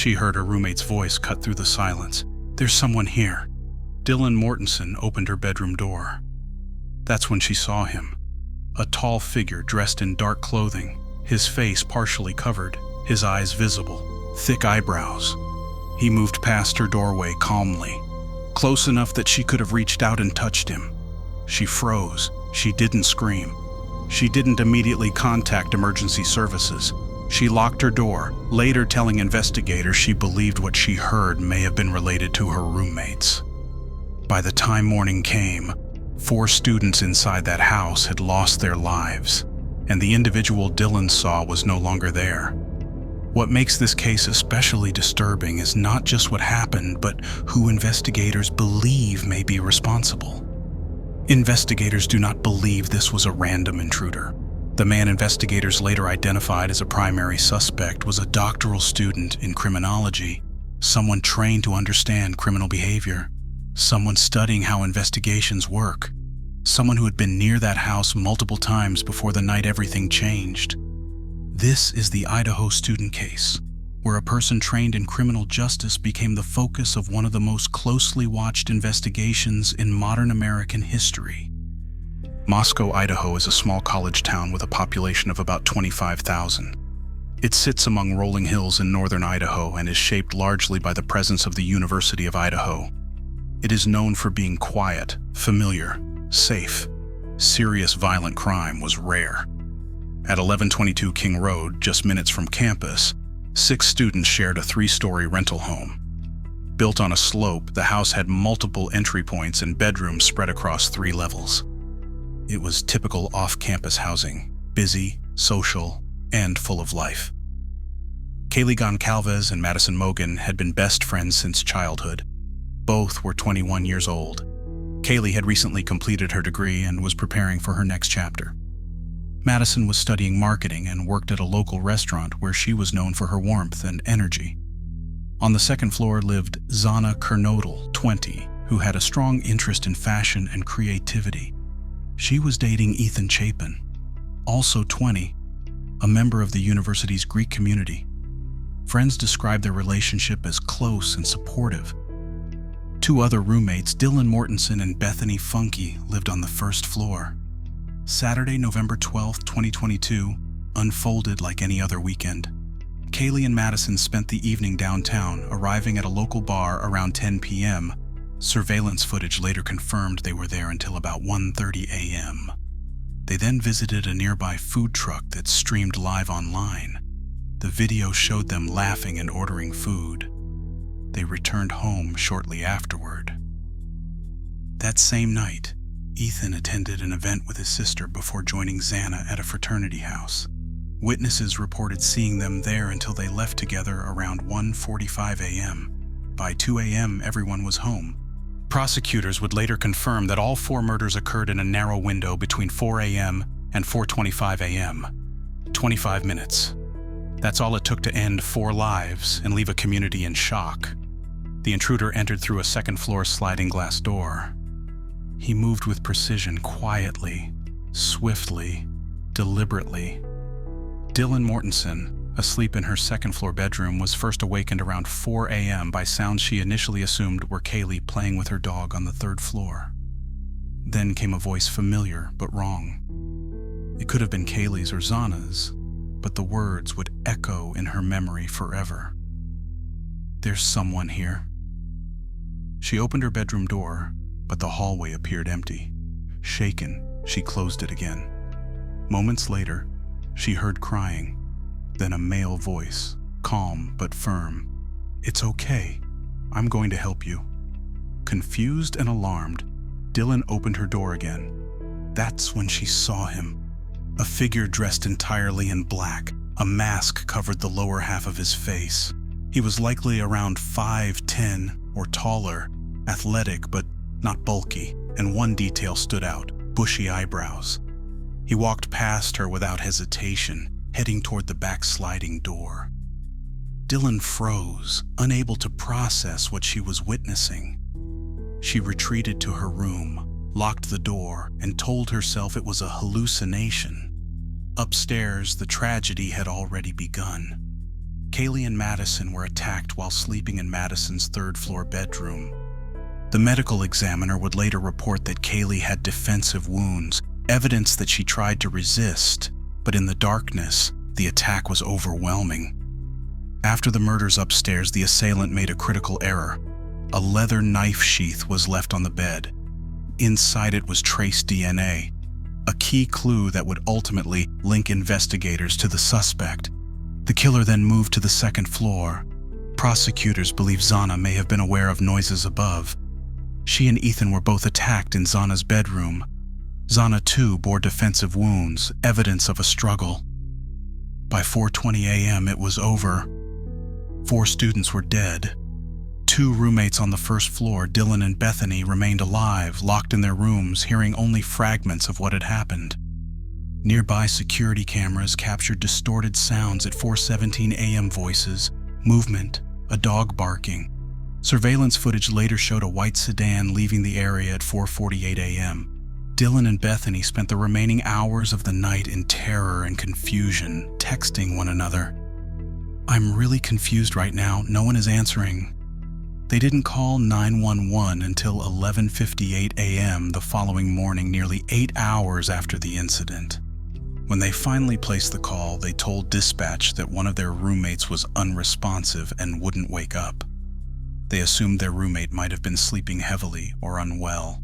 She heard her roommate's voice cut through the silence. "There's someone here." Dylan Mortensen opened her bedroom door. That's when she saw him. A tall figure dressed in dark clothing, his face partially covered, his eyes visible, thick eyebrows. He moved past her doorway calmly, close enough that she could have reached out and touched him. She froze. She didn't scream. She didn't immediately contact emergency services. She locked her door, later telling investigators she believed what she heard may have been related to her roommates. By the time morning came, 4 students inside that house had lost their lives, and the individual Dylan saw was no longer there. What makes this case especially disturbing is not just what happened, but who investigators believe may be responsible. Investigators do not believe this was a random intruder. The man investigators later identified as a primary suspect was a doctoral student in criminology, someone trained to understand criminal behavior, someone studying how investigations work, someone who had been near that house multiple times before the night everything changed. This is the Idaho student case, where a person trained in criminal justice became the focus of one of the most closely watched investigations in modern American history. Moscow, Idaho is a small college town with a population of about 25,000. It sits among rolling hills in northern Idaho and is shaped largely by the presence of the University of Idaho. It is known for being quiet, familiar, safe. Serious violent crime was rare. At 1122 King Road, just minutes from campus, 6 students shared a 3-story rental home. Built on a slope, the house had multiple entry points and bedrooms spread across 3 levels. It was typical off-campus housing, busy, social, and full of life. Kaylee Goncalves and Madison Mogan had been best friends since childhood. Both were 21 years old. Kaylee had recently completed her degree and was preparing for her next chapter. Madison was studying marketing and worked at a local restaurant where she was known for her warmth and energy. On the second floor lived Zana Kernodle, 20, who had a strong interest in fashion and creativity. She was dating Ethan Chapin, also 20, a member of the university's Greek community. Friends described their relationship as close and supportive. 2 other roommates, Dylan Mortensen and Bethany Funke, lived on the first floor. Saturday, November 12, 2022, unfolded like any other weekend. Kaylee and Madison spent the evening downtown, arriving at a local bar around 10 p.m. Surveillance footage later confirmed they were there until about 1:30 a.m. They then visited a nearby food truck that streamed live online. The video showed them laughing and ordering food. They returned home shortly afterward. That same night, Ethan attended an event with his sister before joining Xana at a fraternity house. Witnesses reported seeing them there until they left together around 1:45 a.m. By 2 a.m., everyone was home. Prosecutors would later confirm that all 4 murders occurred in a narrow window between 4 a.m. and 4:25 a.m. 25 minutes. That's all it took to end 4 lives and leave a community in shock. The intruder entered through a second-floor sliding glass door. He moved with precision, quietly, swiftly, deliberately. Dylan Mortensen, asleep in her second-floor bedroom, was first awakened around 4 a.m. by sounds she initially assumed were Kaylee playing with her dog on the 3rd floor. Then came a voice familiar but wrong. It could have been Kaylee's or Zana's, but the words would echo in her memory forever. "There's someone here." She opened her bedroom door, but the hallway appeared empty. Shaken, she closed it again. Moments later, she heard crying, then a male voice, calm but firm. "It's okay. I'm going to help you." Confused and alarmed, Dylan opened her door again. That's when she saw him. A figure dressed entirely in black, a mask covered the lower half of his face. He was likely around 5'10" or taller, athletic but not bulky, and one detail stood out: bushy eyebrows. He walked past her without hesitation, heading toward the back sliding door. Dylan froze, unable to process what she was witnessing. She retreated to her room, locked the door, and told herself it was a hallucination. Upstairs, the tragedy had already begun. Kaylee and Madison were attacked while sleeping in Madison's third-floor bedroom. The medical examiner would later report that Kaylee had defensive wounds, evidence that she tried to resist, but in the darkness, the attack was overwhelming. After the murders upstairs, the assailant made a critical error. A leather knife sheath was left on the bed. Inside it was trace DNA, a key clue that would ultimately link investigators to the suspect. The killer then moved to the second floor. Prosecutors believe Zana may have been aware of noises above. She and Ethan were both attacked in Zana's bedroom. Zana too bore defensive wounds, evidence of a struggle. By 4:20 a.m. it was over. 4 students were dead. 2 roommates on the first floor, Dylan and Bethany, remained alive, locked in their rooms, hearing only fragments of what had happened. Nearby security cameras captured distorted sounds at 4:17 a.m. voices, movement, a dog barking. Surveillance footage later showed a white sedan leaving the area at 4:48 a.m. Dylan and Bethany spent the remaining hours of the night in terror and confusion, texting one another. "I'm really confused right now. No one is answering." They didn't call 911 until 11:58 a.m. the following morning, nearly 8 hours after the incident. When they finally placed the call, they told dispatch that one of their roommates was unresponsive and wouldn't wake up. They assumed their roommate might have been sleeping heavily or unwell.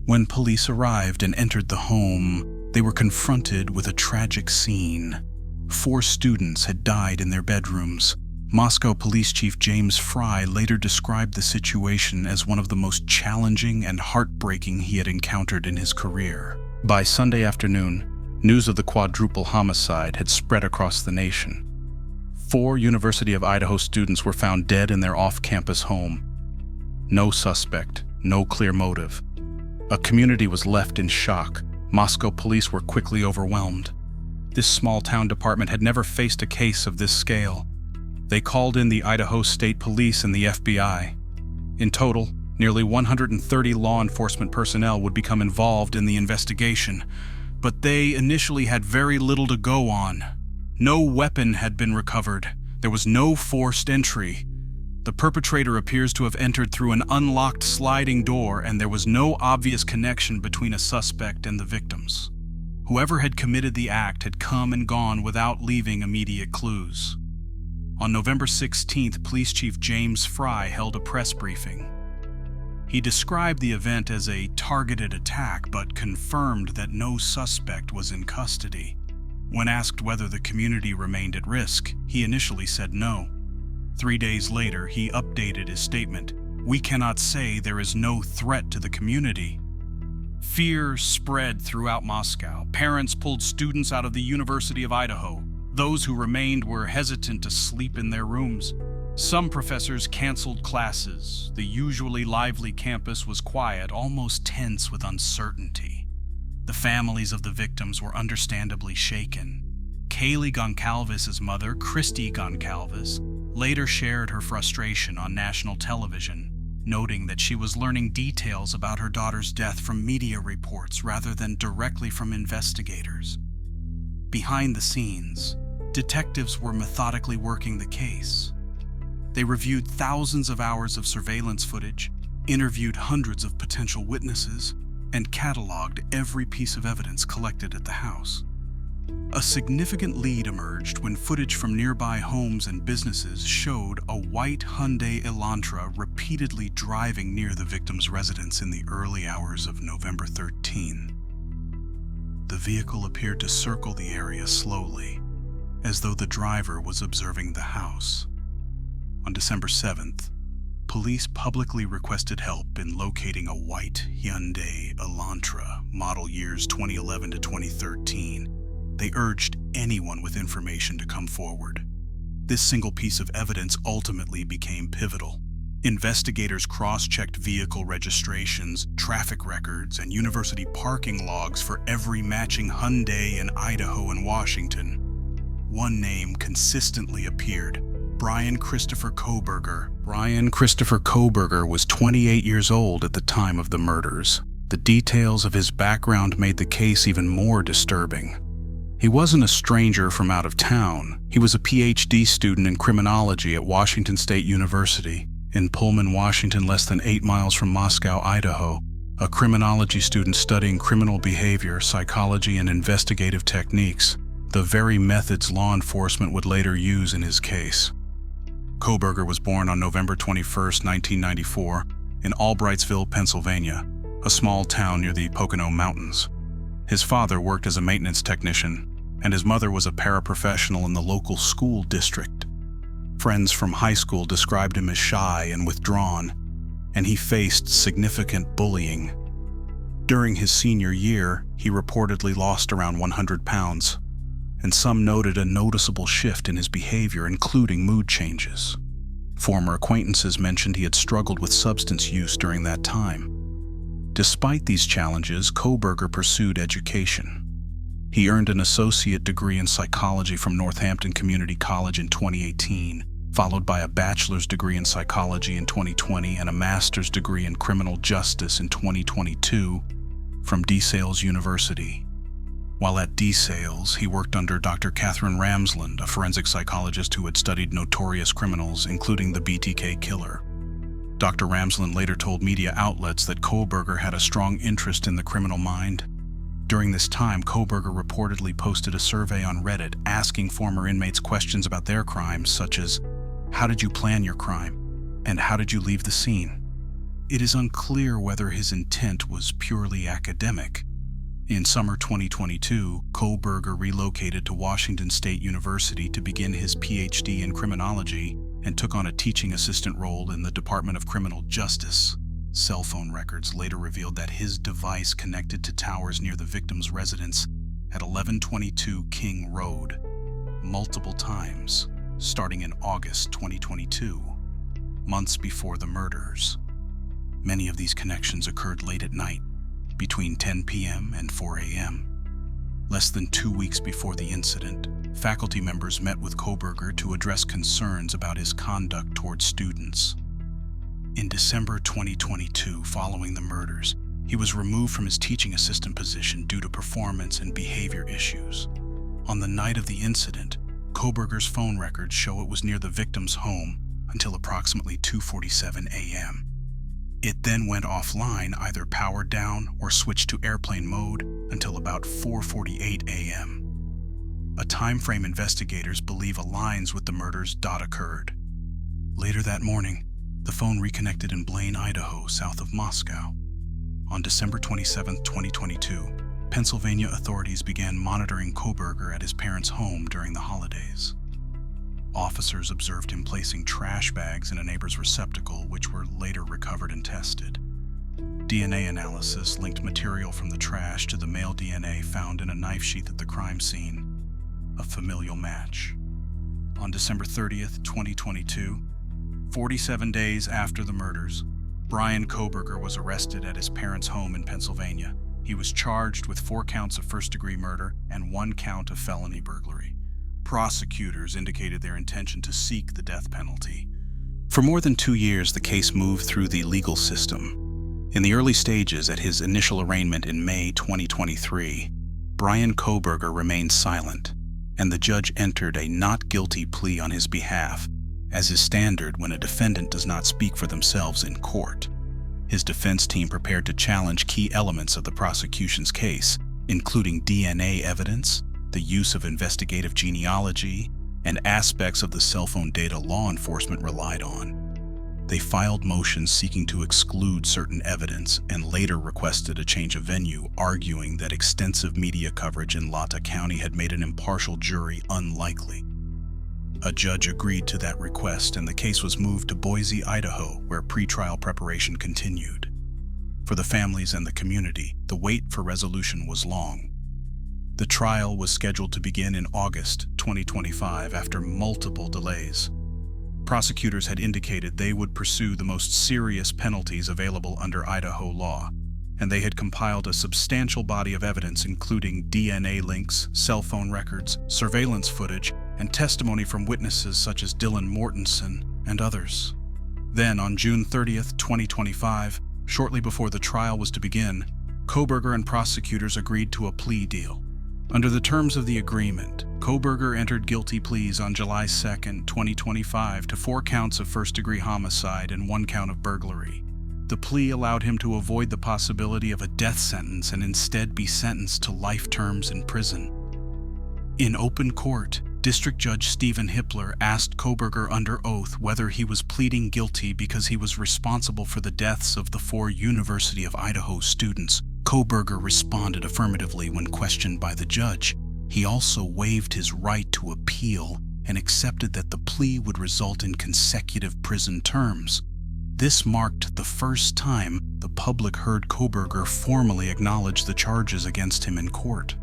When police arrived and entered the home, they were confronted with a tragic scene. 4 students had died in their bedrooms. Moscow Police Chief James Fry later described the situation as one of the most challenging and heartbreaking he had encountered in his career. By Sunday afternoon, news of the quadruple homicide had spread across the nation. 4 University of Idaho students were found dead in their off-campus home. No suspect, no clear motive. A community was left in shock. Moscow police were quickly overwhelmed. This small-town department had never faced a case of this scale. They called in the Idaho State Police and the FBI. In total, nearly 130 law enforcement personnel would become involved in the investigation, but they initially had very little to go on. No weapon had been recovered. There was no forced entry. The perpetrator appears to have entered through an unlocked sliding door, and there was no obvious connection between a suspect and the victims. Whoever had committed the act had come and gone without leaving immediate clues. On November 16th, Police Chief James Fry held a press briefing. He described the event as a targeted attack, but confirmed that no suspect was in custody. When asked whether the community remained at risk, he initially said no. 3 days later, he updated his statement. "We cannot say there is no threat to the community." Fear spread throughout Moscow. Parents pulled students out of the University of Idaho. Those who remained were hesitant to sleep in their rooms. Some professors canceled classes. The usually lively campus was quiet, almost tense with uncertainty. The families of the victims were understandably shaken. Kaylee Goncalves' mother, Christy Goncalves, later shared her frustration on national television, noting that she was learning details about her daughter's death from media reports rather than directly from investigators. Behind the scenes, detectives were methodically working the case. They reviewed thousands of hours of surveillance footage, interviewed hundreds of potential witnesses, and cataloged every piece of evidence collected at the house. A significant lead emerged when footage from nearby homes and businesses showed a white Hyundai Elantra repeatedly driving near the victim's residence in the early hours of November 13. The vehicle appeared to circle the area slowly, as though the driver was observing the house. On December 7th, police publicly requested help in locating a white Hyundai Elantra, model years 2011 to 2013. They urged anyone with information to come forward. This single piece of evidence ultimately became pivotal. Investigators cross-checked vehicle registrations, traffic records, and university parking logs for every matching Hyundai in Idaho and Washington. One name consistently appeared: Brian Christopher Kohberger. Brian Christopher Kohberger was 28 years old at the time of the murders. The details of his background made the case even more disturbing. He wasn't a stranger from out of town. He was a PhD student in criminology at Washington State University in Pullman, Washington, less than 8 miles from Moscow, Idaho, a criminology student studying criminal behavior, psychology, and investigative techniques, the very methods law enforcement would later use in his case. Kohberger was born on November 21, 1994, in Albrightsville, Pennsylvania, a small town near the Pocono Mountains. His father worked as a maintenance technician, and his mother was a paraprofessional in the local school district. Friends from high school described him as shy and withdrawn, and he faced significant bullying. During his senior year, he reportedly lost around 100 pounds, and some noted a noticeable shift in his behavior, including mood changes. Former acquaintances mentioned he had struggled with substance use during that time. Despite these challenges, Kohberger pursued education. He earned an associate degree in psychology from Northampton Community College in 2018, followed by a bachelor's degree in psychology in 2020 and a master's degree in criminal justice in 2022 from DeSales University. While at DeSales, he worked under Dr. Catherine Ramsland, a forensic psychologist who had studied notorious criminals, including the BTK killer. Dr. Ramsland later told media outlets that Kohberger had a strong interest in the criminal mind. During this time, Kohberger reportedly posted a survey on Reddit asking former inmates questions about their crimes, such as, "How did you plan your crime?" and "How did you leave the scene?" It is unclear whether his intent was purely academic. In summer 2022, Kohberger relocated to Washington State University to begin his PhD in criminology and took on a teaching assistant role in the Department of Criminal Justice. Cell phone records later revealed that his device connected to towers near the victim's residence at 1122 King Road multiple times, starting in August 2022, months before the murders. Many of these connections occurred late at night, between 10 p.m. and 4 a.m. Less than 2 weeks before the incident, faculty members met with Kohberger to address concerns about his conduct toward students. In December 2022, following the murders, he was removed from his teaching assistant position due to performance and behavior issues. On the night of the incident, Kohberger's phone records show it was near the victim's home until approximately 2:47 a.m. It then went offline, either powered down or switched to airplane mode until about 4:48 a.m. A time frame investigators believe aligns with the murders occurred. Later that morning, the phone reconnected in Blaine, Idaho, south of Moscow. On December 27, 2022, Pennsylvania authorities began monitoring Kohberger at his parents' home during the holidays. Officers observed him placing trash bags in a neighbor's receptacle, which were later recovered and tested. DNA analysis linked material from the trash to the male DNA found in a knife sheath at the crime scene, a familial match. On December 30th, 2022, 47 days after the murders, Brian Kohberger was arrested at his parents' home in Pennsylvania. He was charged with 4 counts of first-degree murder and 1 count of felony burglary. Prosecutors indicated their intention to seek the death penalty. For more than 2 years, the case moved through the legal system. In the early stages, at his initial arraignment in May 2023, Brian Kohberger remained silent, and the judge entered a not guilty plea on his behalf, as is standard when a defendant does not speak for themselves in court. His defense team prepared to challenge key elements of the prosecution's case, including DNA evidence, the use of investigative genealogy, and aspects of the cell phone data law enforcement relied on. They filed motions seeking to exclude certain evidence and later requested a change of venue, arguing that extensive media coverage in Latah County had made an impartial jury unlikely. A judge agreed to that request, and the case was moved to Boise, Idaho, where pretrial preparation continued. For the families and the community, the wait for resolution was long. The trial was scheduled to begin in August 2025 after multiple delays. Prosecutors had indicated they would pursue the most serious penalties available under Idaho law, and they had compiled a substantial body of evidence including DNA links, cell phone records, surveillance footage, and testimony from witnesses such as Dylan Mortensen and others. Then, on June 30th, 2025, shortly before the trial was to begin, Kohberger and prosecutors agreed to a plea deal. Under the terms of the agreement, Kohberger entered guilty pleas on July 2, 2025 to 4 counts of first-degree homicide and 1 count of burglary. The plea allowed him to avoid the possibility of a death sentence and instead be sentenced to life terms in prison. In open court, District Judge Stephen Hippler asked Kohberger under oath whether he was pleading guilty because he was responsible for the deaths of the 4 University of Idaho students. Kohberger responded affirmatively when questioned by the judge. He also waived his right to appeal and accepted that the plea would result in consecutive prison terms. This marked the first time the public heard Kohberger formally acknowledge the charges against him in court.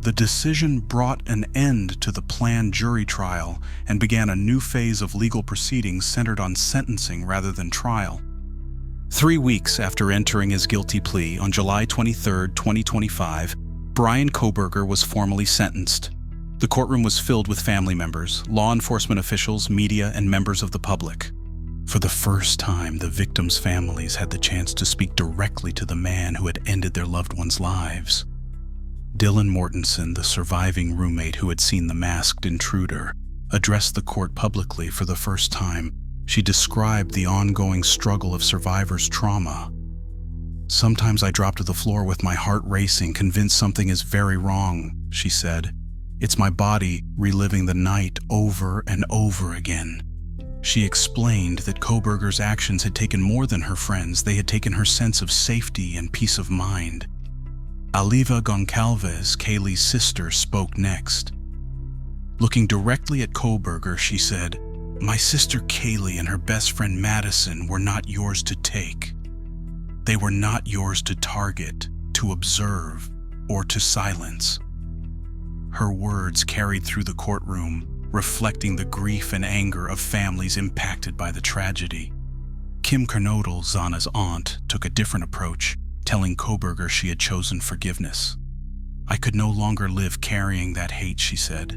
The decision brought an end to the planned jury trial and began a new phase of legal proceedings centered on sentencing rather than trial. 3 weeks after entering his guilty plea on July 23, 2025, Brian Kohberger was formally sentenced. The courtroom was filled with family members, law enforcement officials, media, and members of the public. For the first time, the victims' families had the chance to speak directly to the man who had ended their loved ones' lives. Dylan Mortensen, the surviving roommate who had seen the masked intruder, addressed the court publicly for the first time. She described the ongoing struggle of survivors' trauma. "Sometimes I drop to the floor with my heart racing, convinced something is very wrong," she said. "It's my body reliving the night over and over again." She explained that Kohberger's actions had taken more than her friends. They had taken her sense of safety and peace of mind. Aliva Goncalves, Kaylee's sister, spoke next. Looking directly at Kohberger, she said, "My sister Kaylee and her best friend Madison were not yours to take. They were not yours to target, to observe, or to silence." Her words carried through the courtroom, reflecting the grief and anger of families impacted by the tragedy. Kim Kernodle, Zana's aunt, took a different approach, telling Kohberger she had chosen forgiveness. "I could no longer live carrying that hate," she said.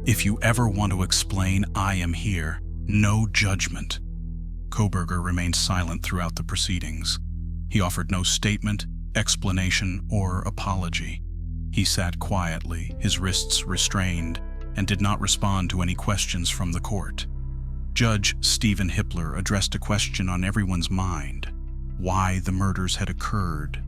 "If you ever want to explain, I am here. No judgment." Kohberger remained silent throughout the proceedings. He offered no statement, explanation, or apology. He sat quietly, his wrists restrained, and did not respond to any questions from the court. Judge Stephen Hippler addressed a question on everyone's mind: why the murders had occurred.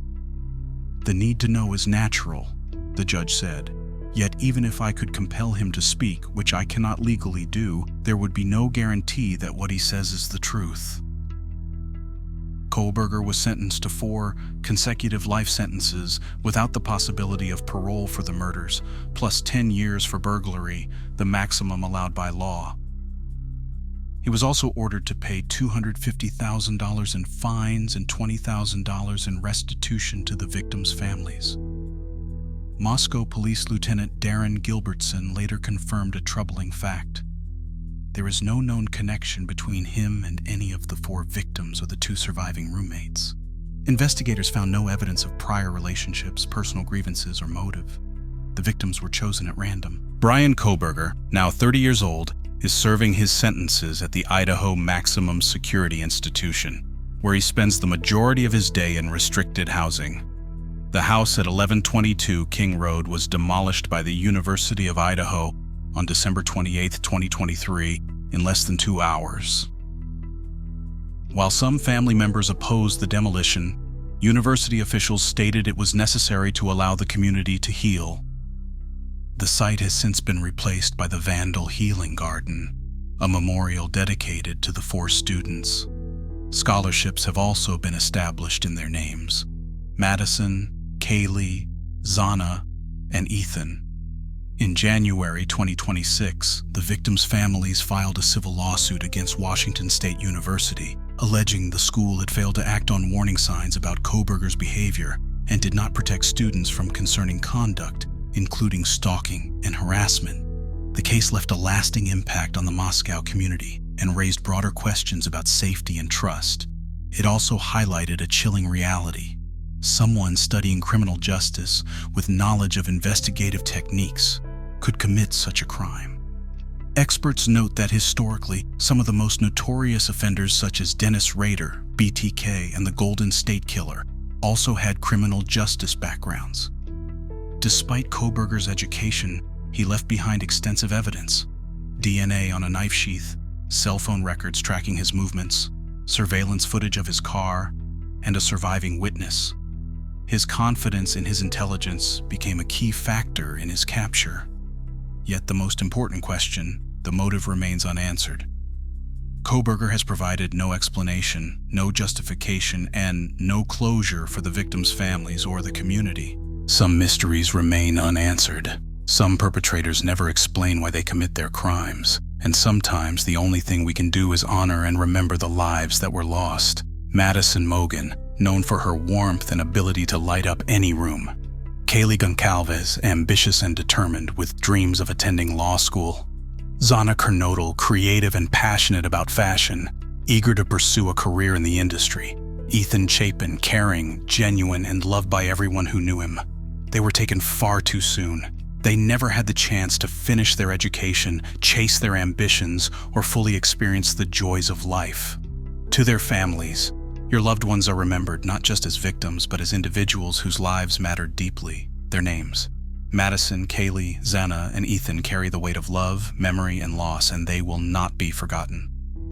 "The need to know is natural," the judge said. "Yet even if I could compel him to speak, which I cannot legally do, there would be no guarantee that what he says is the truth." Kohberger was sentenced to 4 consecutive life sentences without the possibility of parole for the murders, plus 10 years for burglary, the maximum allowed by law. He was also ordered to pay $250,000 in fines and $20,000 in restitution to the victims' families. Moscow Police Lieutenant Darren Gilbertson later confirmed a troubling fact. There is no known connection between him and any of the 4 victims or the 2 surviving roommates. Investigators found no evidence of prior relationships, personal grievances, or motive. The victims were chosen at random. Brian Kohberger, now 30 years old, is serving his sentences at the Idaho Maximum Security Institution, where he spends the majority of his day in restricted housing. The house at 1122 King Road was demolished by the University of Idaho on December 28, 2023, in less than 2 hours. While some family members opposed the demolition, university officials stated it was necessary to allow the community to heal. The site has since been replaced by the Vandal Healing Garden, a memorial dedicated to the 4 students. Scholarships have also been established in their names: Madison, Kaylee, Zana, and Ethan. In January 2026, the victims' families filed a civil lawsuit against Washington State University, alleging the school had failed to act on warning signs about Kohberger's behavior and did not protect students from concerning conduct, including stalking and harassment. The case left a lasting impact on the Moscow community and raised broader questions about safety and trust. It also highlighted a chilling reality. Someone studying criminal justice with knowledge of investigative techniques could commit such a crime. Experts note that historically, some of the most notorious offenders such as Dennis Rader, BTK, and the Golden State Killer also had criminal justice backgrounds. Despite Kohberger's education, he left behind extensive evidence: DNA on a knife sheath, cell phone records tracking his movements, surveillance footage of his car, and a surviving witness. His confidence in his intelligence became a key factor in his capture. Yet the most important question, the motive, remains unanswered. Kohberger has provided no explanation, no justification, and no closure for the victims' families or the community. Some mysteries remain unanswered. Some perpetrators never explain why they commit their crimes, and sometimes the only thing we can do is honor and remember the lives that were lost. Madison Mogen, known for her warmth and ability to light up any room. Kaylee Goncalves, ambitious and determined, with dreams of attending law school. Zana Kernodle, creative and passionate about fashion, eager to pursue a career in the industry. Ethan Chapin, caring, genuine, and loved by everyone who knew him. They were taken far too soon. They never had the chance to finish their education, chase their ambitions, or fully experience the joys of life. To their families, your loved ones are remembered not just as victims, but as individuals whose lives mattered deeply. Their names: Madison, Kaylee, Zana, and Ethan carry the weight of love, memory, and loss, and they will not be forgotten.